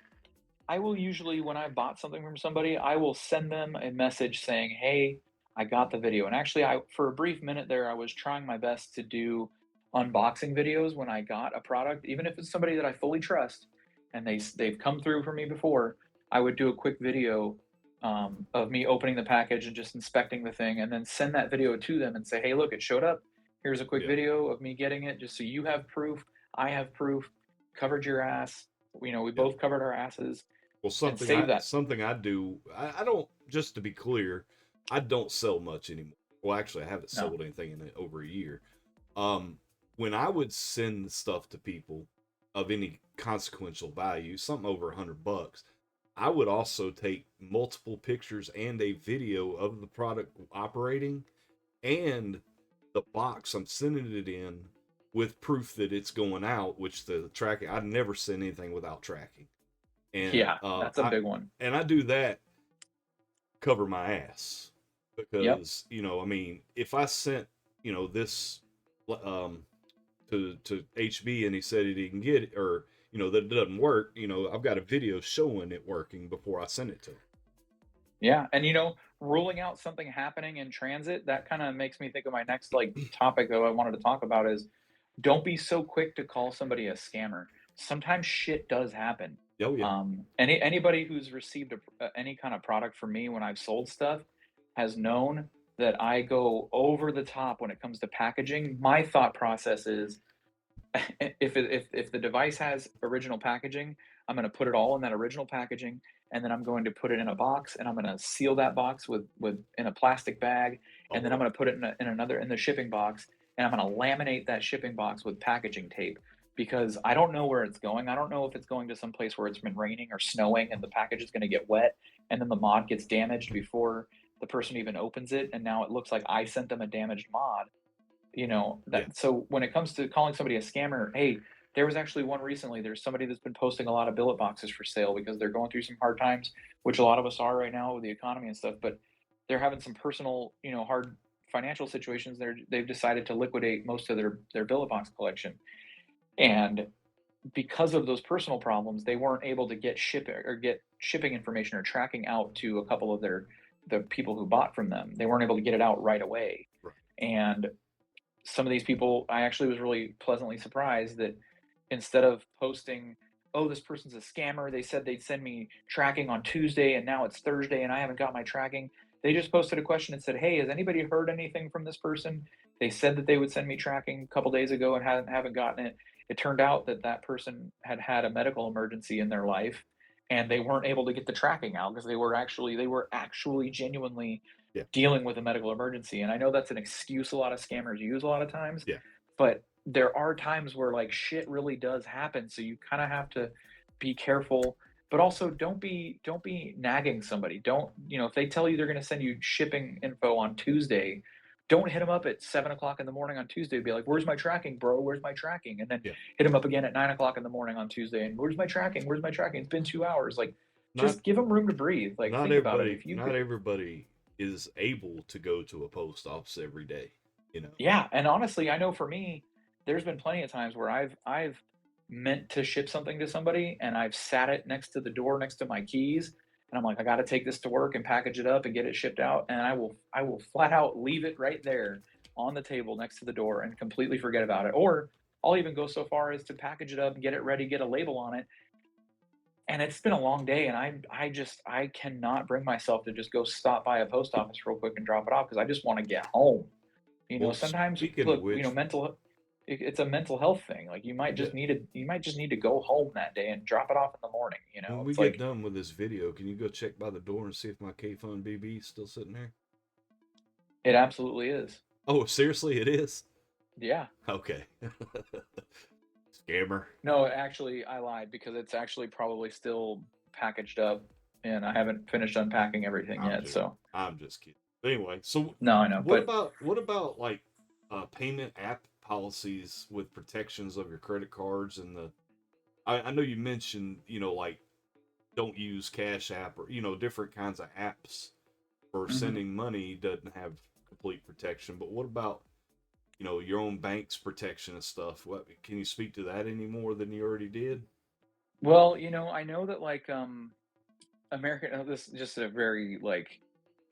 I will usually, when I bought something from somebody, I will send them a message saying, "Hey, I got the video." And actually, I for a brief minute there, I was trying my best to do unboxing videos when I got a product, even if it's somebody that I fully trust and they've come through for me before. I would do a quick video of me opening the package and just inspecting the thing, and then send that video to them and say, "Hey, look, it showed up. Here's a quick Yeah. video of me getting it, just so you have proof. I have proof. Covered your ass. We Yeah. both covered our asses." Well, And save that. something I do. I don't. Just to be clear, I don't sell much anymore. Well, actually, I haven't No. sold anything in over a year. Um, when I would send stuff to people of any consequential value, something over $100, I would also take multiple pictures and a video of the product operating and the box I'm sending it in with proof that it's going out, which the tracking, I'd never send anything without tracking. And Yeah, that's a big one. I do that cover my ass Yep. because, I mean, if I sent, this um to HB and he said he didn't get it, or that it doesn't work, I've got a video showing it working before I send it to him. Yeah, and, ruling out something happening in transit, that kinda makes me think of my next, like, topic that I wanted to talk about is, don't be so quick to call somebody a scammer. Sometimes shit does happen. Oh yeah. Anybody who's received any kind of product from me when I've sold stuff has known that I go over the top when it comes to packaging. My thought process is, if the device has original packaging, I'm going to put it all in that original packaging, and then I'm going to put it in a box, and I'm going to seal that box with in a plastic bag, and Oh then I'm yeah. going to put it in another in the shipping box, and I'm going to laminate that shipping box with packaging tape, because I don't know where it's going. I don't know if it's going to some place where it's been raining or snowing, and the package is going to get wet, and then the mod gets damaged before the person even opens it, and now it looks like I sent them a damaged mod. Yeah. That so when it comes to calling somebody a scammer, hey, there was actually one recently. There's somebody that's been posting a lot of billet boxes for sale because they're going through some hard times, which a lot of us are right now with the economy and stuff, but they're having some personal, hard financial situations. They've decided to liquidate most of their billet box collection, and because of those personal problems, they weren't able to get shipping information or tracking out to a couple of the people who bought from them. They weren't able to get it out right away. Right. And some of these people, I actually was really pleasantly surprised that instead of posting, "Oh, this person's a scammer. They said they'd send me tracking on Tuesday and now it's Thursday and I haven't got my tracking." They just posted a question and said, "Hey, has anybody heard anything from this person? They said that they would send me tracking a couple days ago and haven't gotten it." It turned out that that person had had a medical emergency in their life, and they weren't able to get the tracking out because they were actually genuinely Yeah. dealing with a medical emergency. And I know that's an excuse a lot of scammers use a lot of times, Yeah. but there are times where like shit really does happen. So you kind of have to be careful, but also don't be nagging somebody. Don't, if they tell you they're going to send you shipping info on Tuesday, don't hit them up at 7 o'clock in the morning on Tuesday. Be like, "Where's my tracking, bro? Where's my tracking?" And then Yeah. hit them up again at 9 o'clock in the morning on Tuesday. And, "Where's my tracking? Where's my tracking? It's been 2 hours." Like, Not just give them room to breathe. Like, think about it. If you not everybody is able to go to a post office every day, you know. Yeah, and honestly, I know for me, there's been plenty of times where I've meant to ship something to somebody and I've sat it next to the door next to my keys, and I'm like, "I gotta take this to work and package it up and get it shipped out," and I will flat out leave it right there on the table next to the door and completely forget about it. Or I'll even go so far as to package it up, get it ready, get a label on it, and it's been a long day, and I cannot bring myself to just go stop by a post office real quick and drop it off because I just wanna get home. Well, Sometimes speaking of look, which, it's a mental health thing. Like yeah, you might just need to go home that day and drop it off in the morning. when we It's get like done with this video, can you go check by the door and see if my K-Fun BB is still sitting there? it absolutely is. Oh, seriously, it is? Yeah. Okay. Scammer. No, actually, I lied because it's actually probably still packaged up, and I haven't finished unpacking everything I'm yet. joking. So I'm just kidding. Anyway, so no, I know, but what about like payment app policies with protections of your credit cards and the. I know you mentioned, like don't use Cash App or different kinds of apps for Hmm. sending money doesn't have complete protection. But what about your own bank's protection and stuff? What can you speak to that any more than you already did? Well, I know that like American this is just a very like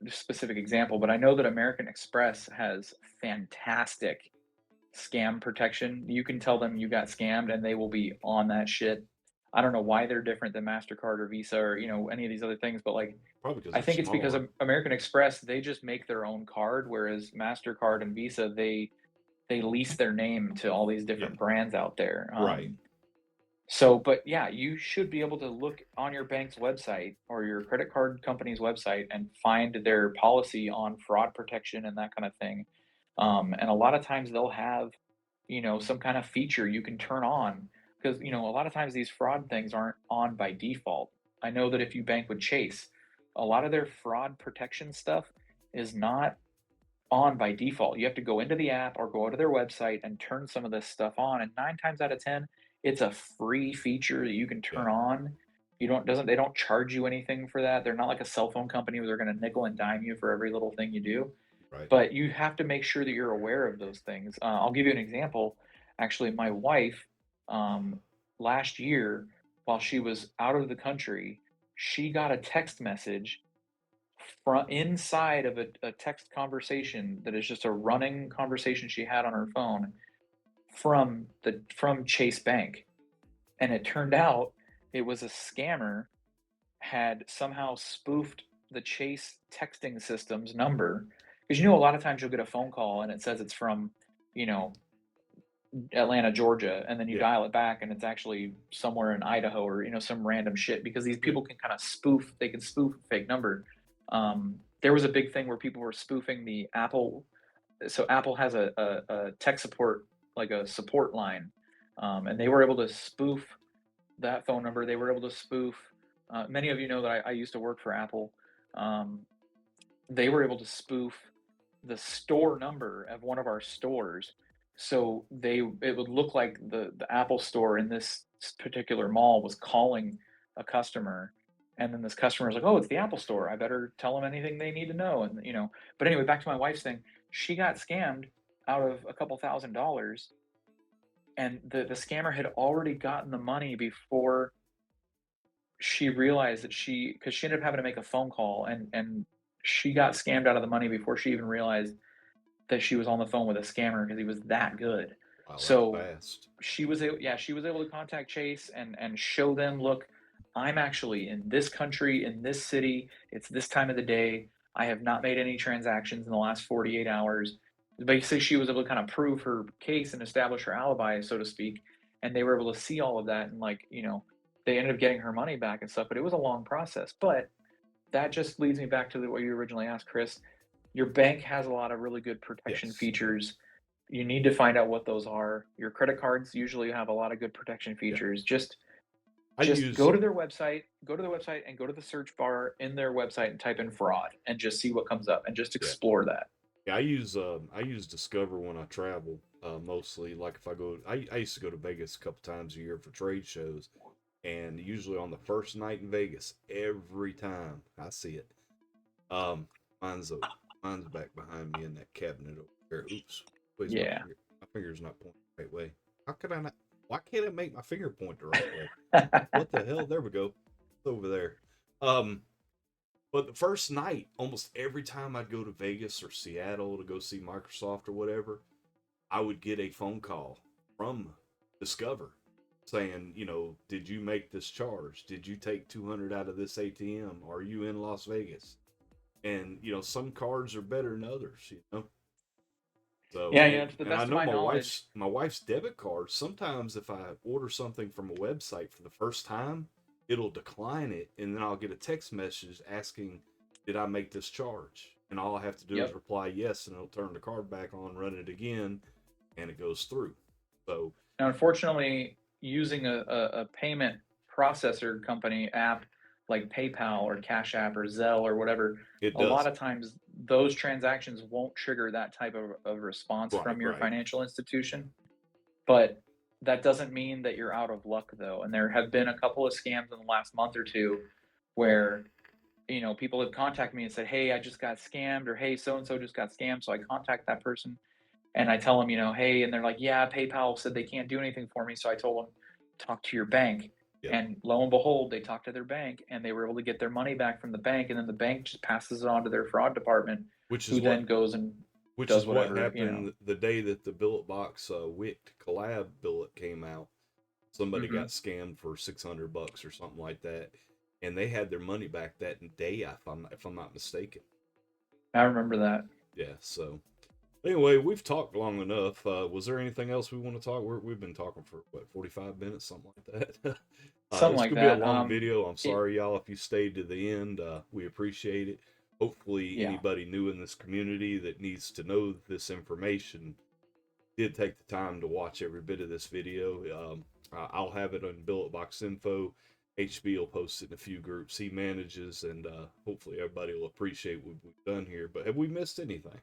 specific example, but I know that American Express has fantastic scam protection. You can tell them you got scammed and they will be on that shit. I don't know why they're different than MasterCard or Visa or, any of these other things, but like Probably because I they're think it's because smaller. of American Express, they just make their own card, whereas MasterCard and Visa, they lease their name to all these Yeah, different brands out there. right. So, but yeah, you should be able to look on your bank's website or your credit card company's website and find their policy on fraud protection and that kind of thing. And a lot of times they'll have, some kind of feature you can turn on because, a lot of times these fraud things aren't on by default. I know that if you bank with Chase, a lot of their fraud protection stuff is not on by default. You have to go into the app or go to their website and turn some of this stuff on. And 9 times out of 10, it's a free feature that you can Yeah, turn on. You don't doesn't they don't charge you anything for that. They're not like a cell phone company where they're going to nickel and dime you for every little thing you do. right. But you have to make sure that you're aware of those things. I'll give you an example. Actually, my wife, um, last year, while she was out of the country, she got a text message from inside of a text conversation that is just a running conversation she had on her phone from Chase Bank. And it turned out it was a scammer had somehow spoofed the Chase texting system's number. Because a lot of times you'll get a phone call and it says it's from, you know, Atlanta, Georgia, and then you Yeah, dial it back and it's actually somewhere in Idaho or some random shit because these yeah, people can kind of spoof. They can spoof a fake number. There was a big thing where people were spoofing the Apple. So Apple has a tech support like a support line, and they were able to spoof that phone number. They were able to spoof. Many of you know that I used to work for Apple. Um, they were able to spoof the store number of one of our stores. So it would look like the Apple store in this particular mall was calling a customer, and then this customer was like, "Oh, it's the Apple store. I better tell them anything they need to know." And but anyway, back to my wife's thing. She got scammed out of a couple $1,000s, and the scammer had already gotten the money before she realized that because she ended up having to make a phone call, and she got scammed out of the money before she even realized that she was on the phone with a scammer because he was that good. wow, that's So fast. she was able to contact Chase and show them, look, I'm actually in this country, in this city. It's this time of the day. I have not made any transactions in the last 48 hours. Basically, she was able to kind of prove her case and establish her alibi, so to speak. And they were able to see all of that and they ended up getting her money back and stuff. But it was a long process. But that just leads me back to what you originally asked, Chris. Your bank has a lot of really good protection Yes, features. You need to find out what those are. Your credit cards usually have a lot of good protection yeah. features. I Just use go to their website and go to the search bar in their website and type in fraud and just see what comes up and just yeah. explore that. Yeah, I use Discover when I travel. Mostly, like if I go, I used to go to Vegas a couple times a year for trade shows, and usually on the first night in Vegas, every time I see it. Um, mine's a, mine's back behind me in that cabinet over there. Oops, where's my Yeah. finger? My finger's not pointing the right way. How could I not? Why can't I make my finger point the right way? What the hell? There we go. It's over there. Um, but the first night, almost every time I'd go to Vegas or Seattle to go see Microsoft or whatever, I would get a phone call from Discover saying, did you make this charge? Did you take 200 out of this ATM? Are you in Las Vegas? And some cards are better than others. So, Yeah, and, to the and I best of know my my knowledge. wife's debit card. Sometimes if I order something from a website for the first time, it'll decline it, and then I'll get a text message asking, "Did I make this charge?" And all I have to do is Yep. reply yes, and it'll turn the card back on, run it again, and it goes through. So Now, unfortunately, using a payment processor company app, like PayPal or Cash App or Zelle or whatever, It a lot does. of times those transactions won't trigger that type of response Right, from your right. financial institution. But that doesn't mean that you're out of luck though. And there have been a couple of scams in the last month or two where, people have contacted me and said, "Hey, I just got scammed," or "Hey, so and so just got scammed." So I contact that person and I tell them, "Hey," and they're like, "Yeah, PayPal said they can't do anything for me." So I told them, "Talk to your bank." Yep. And lo and behold, they talked to their bank and they were able to get their money back from the bank. And then the bank just passes it on to their fraud department, Which who is what then goes and which does is what whatever. happened the day that the Billet Box Wicked collab billet came out. Somebody got Hmm. scammed for $600 or something like that, and they had their money back that day, if I'm not mistaken. I remember that. Yeah. So anyway, we've talked long enough. Was there anything else we want to talk? We've been talking for what, 45 minutes, something like that. Something This like could be a that. long video. I'm It, sorry, y'all, if you stayed to the end. We appreciate it. Hopefully, yeah. anybody new in this community that needs to know this information did take the time to watch every bit of this video. I'll have it on Billet Box Info. HB will post it in a few groups he manages, and hopefully everybody will appreciate what we've done here. But have we missed anything?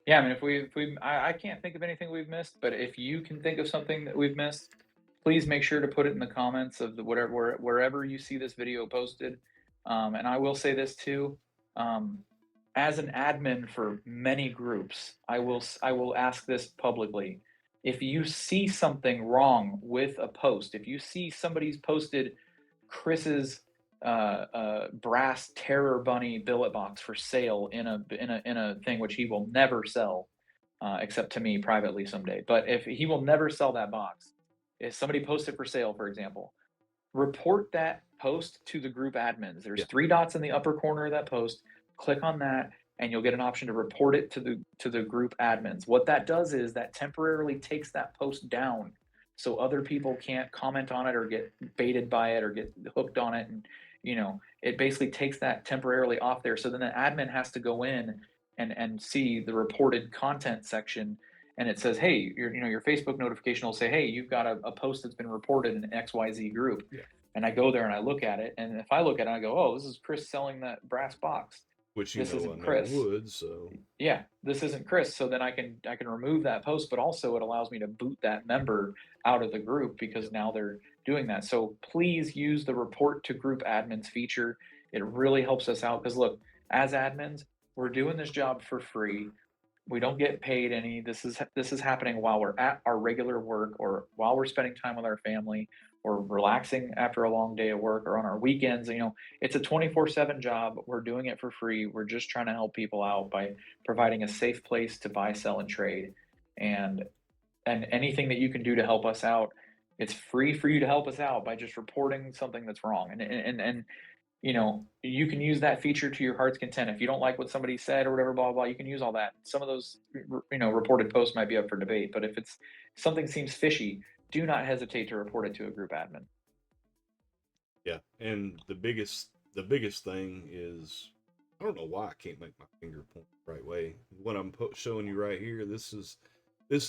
Yeah, I mean, I can't think of anything we've missed, but if you can think of something that we've missed, please make sure to put it in the comments of the whatever wherever you see this video posted. And I will say this too, um, as an admin for many groups, I will ask this publicly. If you see something wrong with a post, if you see somebody's posted Chris's brass terror bunny billet box for sale in a thing which he will never sell, except to me privately someday. But if he will never sell that box, if somebody posts it for sale, for example, report that post to the group admins. There's Yeah. 3 dots in the upper corner of that post. Click on that, and you'll get an option to report it to the group admins. What that does is that temporarily takes that post down, so other people can't comment on it or get baited by it or get hooked on it, and it basically takes that temporarily off there. So then the admin has to go in and see the reported content section, and it says, hey, your Facebook notification will say, hey, you've got a post that's been reported in XYZ group. Yeah. And I go there and I look at it. And if I look at it, I go, oh, this is Chris selling that brass box. Which This I isn't never Chris. would. So Yeah, this isn't Chris. So then I can remove that post, but also it allows me to boot that member out of the group yeah. because now they're doing that. So please use the report to group admins feature. It really helps us out because look, as admins, we're doing this job for free. We don't get paid any. This is happening while we're at our regular work or while we're spending time with our family or relaxing after a long day of work or on our weekends. It's a 24/7 job. We're doing it for free. We're just trying to help people out by providing a safe place to buy, sell, and trade. And anything that you can do to help us out, it's free for you to help us out by just reporting something that's wrong. You can use that feature to your heart's content. If you don't like what somebody said or whatever, blah blah, you can use all that. Some of those, reported posts might be up for debate, but if it's something seems fishy, do not hesitate to report it to a group admin. Yeah. And the biggest thing is, I don't know why I can't make my finger point the right way. What I'm showing you right here, this is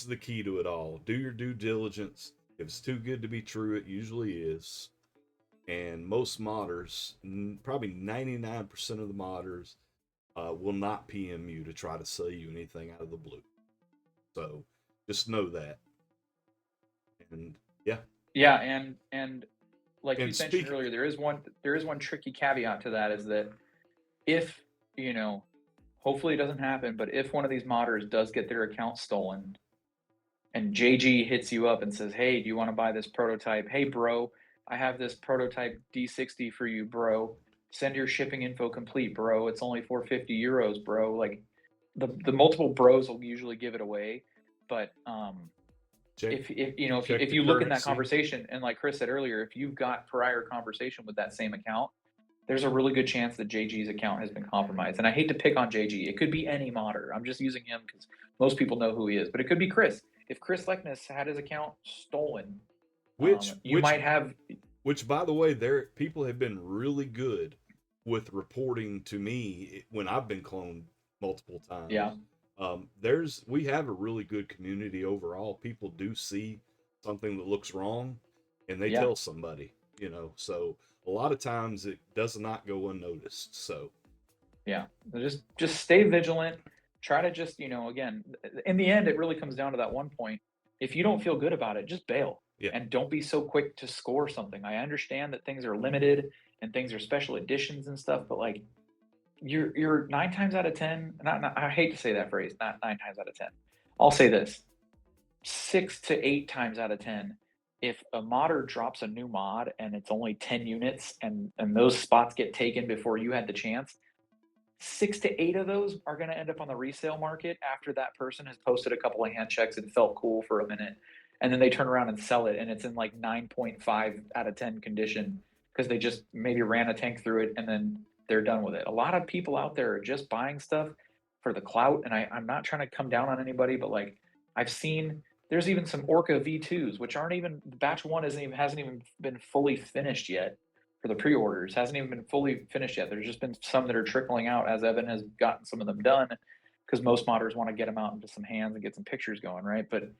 the key to it all. Do your due diligence. If it's too good to be true, it usually is. And most modders, probably 99% of the modders, will not PM you to try to sell you anything out of the blue. So just know that. And yeah. Yeah, and like you And mentioned speak. earlier, there is one tricky caveat to that is that if you know, hopefully it doesn't happen, but if one of these modders does get their account stolen, and JG hits you up and says, "Hey, do you want to buy this prototype? Hey, bro, I have this prototype D60 for you, bro. Send your shipping info complete, bro. It's only 450 euros, bro." Like the multiple bros will usually give it away, but check if check the you look in that currency. conversation, and like Chris said earlier, if you've got prior conversation with that same account, there's a really good chance that JG's account has been compromised. And I hate to pick on JG. It could be any modder. I'm just using him because most people know who he is. But it could be Chris. If Chris Leckness had his account stolen, which you which might have. which by the way, there people have been really good with reporting to me when I've been cloned multiple Yeah, times. We have a really good community overall. People do see something that looks wrong, and they yeah, tell somebody. you know. So a lot of times it does not go unnoticed. So Yeah, just stay vigilant. Try to just, again, in the end, it really comes down to that one point. If you don't feel good about it, just bail yeah, and don't be so quick to score something. I understand that things are limited and things are special editions and stuff, but like you're 9 times out of 10, not I hate to say that phrase, not 9 times out of 10. I'll say this: 6 to 8 times out of 10, if a modder drops a new mod and it's only 10 units and those spots get taken before you had the chance, 6 to 8 of those are going to end up on the resale market after that person has posted a couple of hand checks and felt cool for a minute. And then they turn around and sell it, and it's in like 9.5 out of 10 condition because they just maybe ran a tank through it and then they're done with it. A lot of people out there are just buying stuff for the clout. And I'm not trying to come down on anybody, but like I've seen there's even some Orca V2s, which aren't even batch one hasn't even been fully finished yet for the pre-orders. Hasn't even been fully finished yet. There's just been some that are trickling out as Evan has gotten some of them done because most modders want to get them out into some hands and get some pictures going, right? But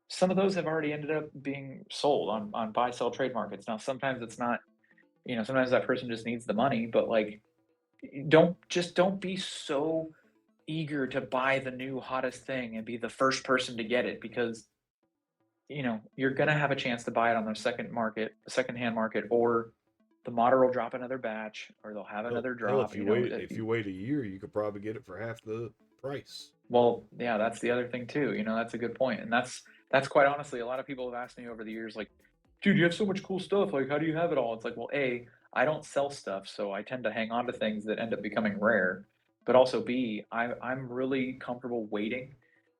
some of those have already ended up being sold on buy sell trade markets. Now sometimes it's not, sometimes that person just needs the money, but like don't be so eager to buy the new hottest thing and be the first person to get it because you're gonna have a chance to buy it on the second hand market, or the modder will drop another batch, or they'll have hell, another hell, drop. if you wait a year, you could probably get it for half the price. Well, yeah, that's the other thing too. That's a good point, and that's quite honestly, a lot of people have asked me over the years, like, dude, you have so much cool stuff. Like, how do you have it all? It's like, well, A, I don't sell stuff, so I tend to hang on to things that end up becoming rare. But also B, I'm really comfortable waiting,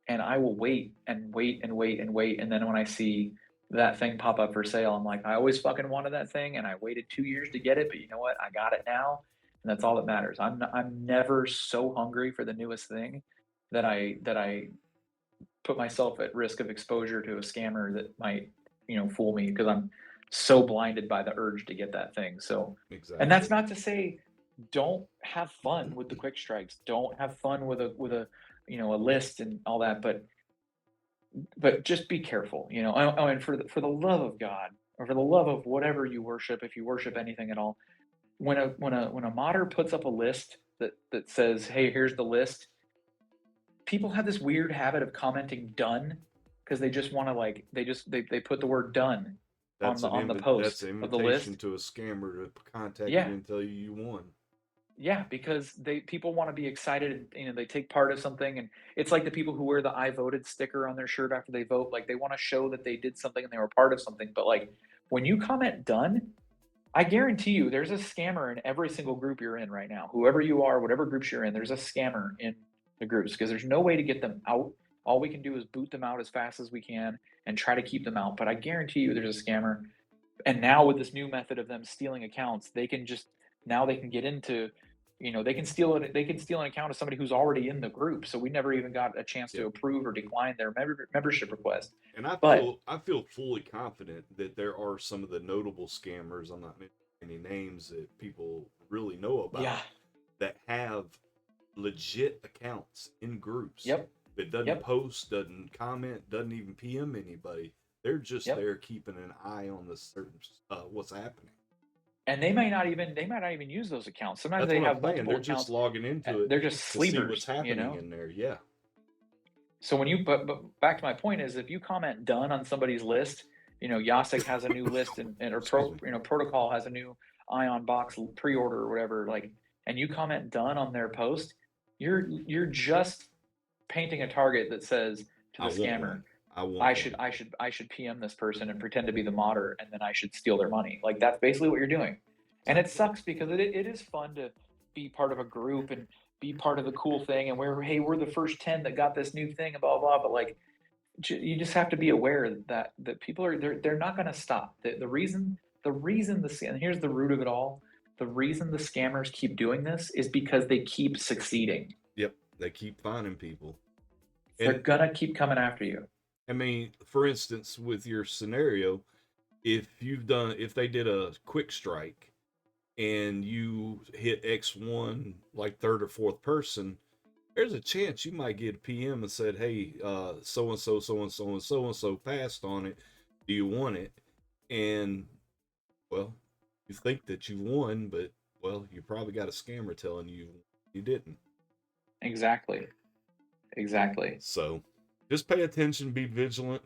and I will wait and wait and wait and wait. And then when I see that thing pop up for sale, I'm like, I always fucking wanted that thing, and I waited 2 years to get it, but you know what? I got it now, and that's all that matters. I'm never so hungry for the newest thing that I put myself at risk of exposure to a scammer that might, fool me because I'm so blinded by the urge to get that thing. So, and that's Exactly. not to say don't have fun with the quick strikes. Don't have fun with a a list and all that, but just be careful, Oh, and for the love of God, or for the love of whatever you worship, if you worship anything at all, when a modder puts up a list that says, "Hey, here's the list," people have this weird habit of commenting "done" because they just want to like they put the word "done" on the That's post an of the invitation list. to a scammer to contact Yeah, you and tell you you won. yeah, because people want to be excited. They take part of something, and it's like the people who wear the "I voted" sticker on their shirt after they vote. Like they want to show that they did something and they were part of something. But like when you comment "done," I guarantee you there's a scammer in every single group you're in right now. Whoever you are, whatever groups you're in, there's a scammer in the groups because there's no way to get them out. All we can do is boot them out as fast as we can and try to keep them out. But I guarantee you there's a scammer. And now with this new method of them stealing accounts, they can just now they can get into, they can steal it. They can steal an account of somebody who's already in the group. So we never even got a chance to Yep. approve or decline their membership request. And But I feel fully confident that there are some of the notable scammers. I'm not mentioning any names that people really know yeah, about that have legit accounts in groups yep, that doesn't yep, post, doesn't comment, doesn't even PM anybody. They're just yep. there keeping an eye on the certain what's happening. And they might not even use those accounts. Sometimes That's they what I'm have saying. multiple They're just accounts. logging into it They're just to see what's sleepers, happening in there. Yeah. So when you but back to my point is if you comment done on somebody's list, Yasek has a new list and or Excuse me. protocol has a new ion box pre-order or whatever, like, and you comment done on their post, you're just painting a target that says to I the want scammer, one. I want I should one. I should I should PM this person and pretend to be the modder, and then I should steal their money. Like that's basically what you're doing. And it Exactly. sucks because it is fun to be part of a group and be part of the cool thing, and we're the first 10 that got this new thing and blah blah. But like you just have to be aware that people are they're not going to stop. The reason and here's the root of it all. The reason the scammers keep doing this is because they keep succeeding. Yep. They keep finding people. They're And gonna keep coming after you. I mean, for instance, with your scenario, if they did a quick strike and you hit X1 like third or fourth person, there's a chance you might get a PM and said, "Hey, so and so, so and so, and so and so passed on it. Do you want it?" And well, You think that you won, but well, you probably got a scammer telling you you didn't. Exactly. Exactly. So just pay attention, be vigilant,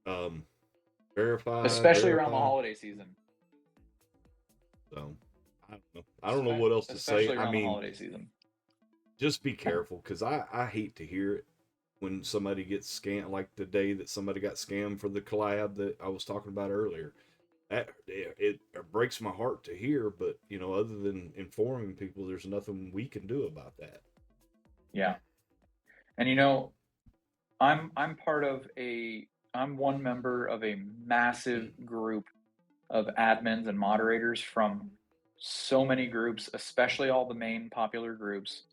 um, verify, Especially around the verify. holiday season. So I don't know what else to say. Especially I around the mean, holiday season. just be careful because I hate to hear it when somebody gets scammed, like the day that somebody got scammed for the collab that I was talking about earlier. That it breaks my heart to hear, but you know, other than informing people, there's nothing we can do about that. Yeah. And you know, I'm part of a I'm one member of a massive group of admins and moderators from so many groups, especially all the main popular groups.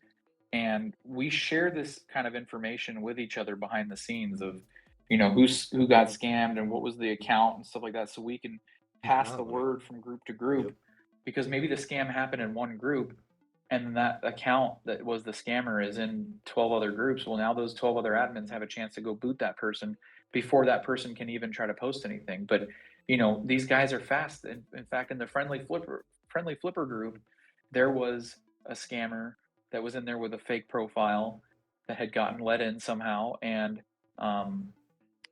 And we share this kind of information with each other behind the scenes of, who got scammed and what was the account and stuff like that, so we can pass the Exactly. word from group to group, Yep. because maybe the scam happened in one group and then that account that was the scammer is in 12 other groups. Well, now those 12 other admins have a chance to go boot that person before that person can even try to post anything. But these guys are fast. In fact, in the friendly flipper group, there was a scammer that was in there with a fake profile that had gotten let in somehow, and um,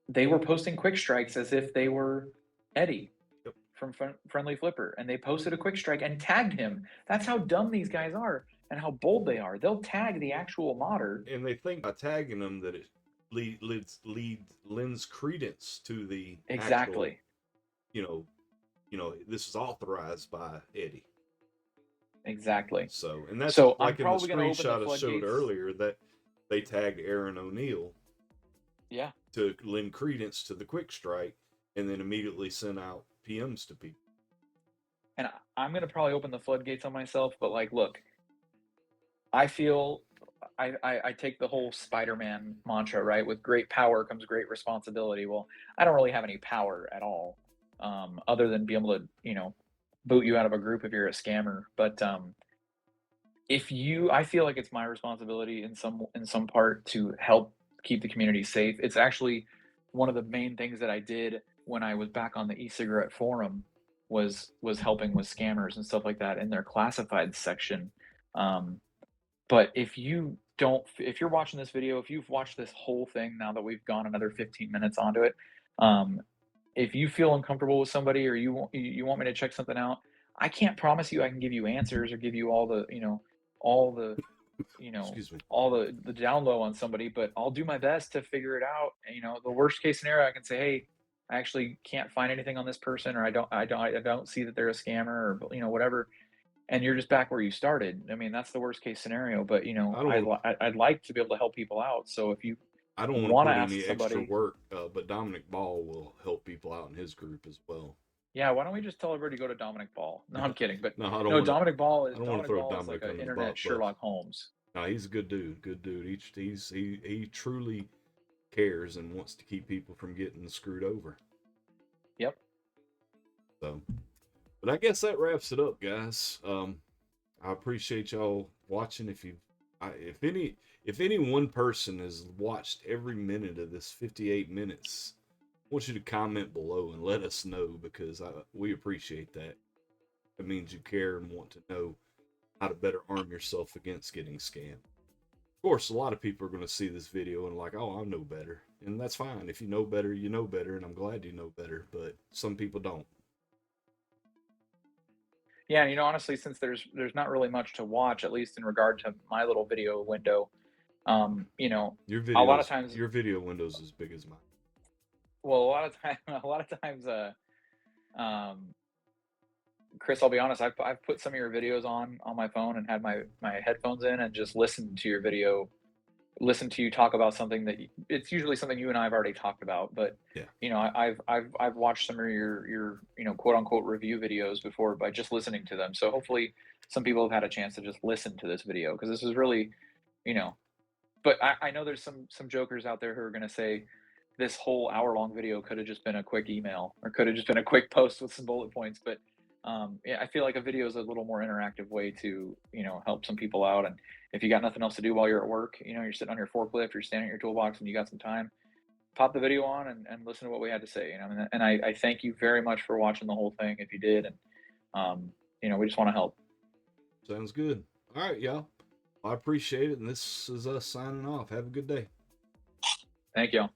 they were posting quick strikes as if they were Eddie Yep. from Friendly Flipper, and they posted a quick strike and tagged him. That's how dumb these guys are and how bold they are. They'll tag the actual modder. And they think by tagging them that it lends credence to the actual, Exactly. you know, this is authorized by Eddie. Exactly. So, and that's So I'm like in the probably going to open the screenshot I showed floodgates. earlier that they tagged Aaron O'Neill Yeah. to lend credence to the quick strike, and then immediately sent out PMs to people. And I'm going to probably open the floodgates on myself, but like, look, I feel I take the whole Spider-Man mantra, right? With great power comes great responsibility. Well, I don't really have any power at all, other than being able to, boot you out of a group if you're a scammer. But I feel like it's my responsibility in some part to help keep the community safe. It's actually one of the main things that I did when I was back on the e-cigarette forum was helping with scammers and stuff like that in their classified section. Um, but if you're watching this video, if you've watched this whole thing now that we've gone another 15 minutes onto it, um, if you feel uncomfortable with somebody or you want me to check something out, I can't promise you I can give you answers or give you all the, you know, Excuse me. all the down low on somebody, but I'll do my best to figure it out. And, the worst case scenario, I can say, hey, I actually can't find anything on this person, or I don't see that they're a scammer, or whatever, and you're just back where you started. I mean, that's the worst case scenario, but I don't want I'd like to be able to help people out. So if you I don't want to want to put ask any extra somebody, work, but Dominic Ball will help people out in his group as well. yeah, why don't we just tell everybody to go to Dominic Ball? No, I'm kidding, but No, no, I don't want to Dominic throw Ball is like Dominic an under the bus, internet but Sherlock Holmes. no, he's a good dude. Good dude. He truly cares and wants to keep people from getting screwed over. Yep. So, but I guess that wraps it up, guys. I appreciate y'all watching. If any one person has watched every minute of this 58 minutes, I want you to comment below and let us know because we appreciate that. It means you care and want to know how to better arm yourself against getting scammed. Of course, a lot of people are going to see this video and like, oh, I know better, and that's fine. If you know better, you know better, and I'm glad you know better. But some people don't. Yeah, and honestly, since there's not really much to watch, at least in regard to my little video window, a lot of times, Your video window's as big as mine. well, a lot of time, a lot of times, um, Chris, I'll be honest, I've put some of your videos on my phone and had my headphones in and just listened to your video, listen to you talk about something that it's usually something you and I have already talked about, but Yeah, I've watched some of your quote unquote review videos before by just listening to them. So hopefully some people have had a chance to just listen to this video, because this is really, you know, but I know there's some jokers out there who are going to say this whole hour-long video could have just been a quick email or could have just been a quick post with some bullet points. But yeah, I feel like a video is a little more interactive way to help some people out. And if you got nothing else to do while you're at work, you're sitting on your forklift, you're standing at your toolbox, and you got some time, pop the video on and listen to what we had to say. And I thank you very much for watching the whole thing if you did. And We just want to help. Sounds good. All right, y'all. I appreciate it. And this is us signing off. Have a good day. Thank you.